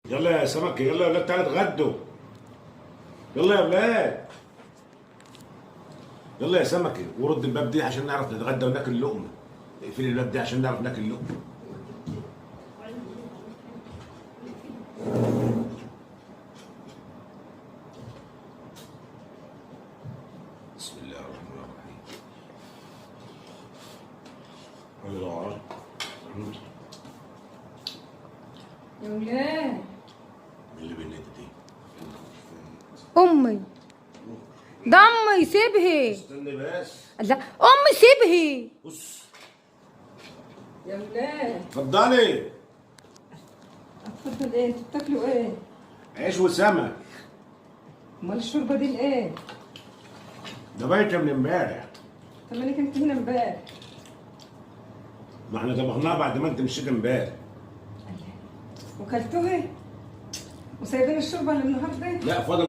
يلا يا سمك، يلا يا ولاد تعالوا اتغدوا. يلا يا ولاد، يلا يا سمكة، ورد الباب دي عشان نعرف نتغدى وناكل لقمة. اقفلي الباب دي عشان نعرف ناكل لقمة. بسم الله الرحمن الرحيم. الله. يا ولاد، مين اللي بينادي دي؟ امي ده امي سيبهي. استني بس. لا امي سيبهي. بص. يا ولاد اتفضلي. اتفضل. ايه انتوا بتاكلوا ايه؟ عيش وسمك. امال الشوربه دي لايه؟ ده بايته من امبارح. طب انا كنت هنا امبارح. ما احنا طبخناها بعد ما انت مشيت امبارح. وكلتوها وسايبين الشوربه للنهارده؟ لا فاضل.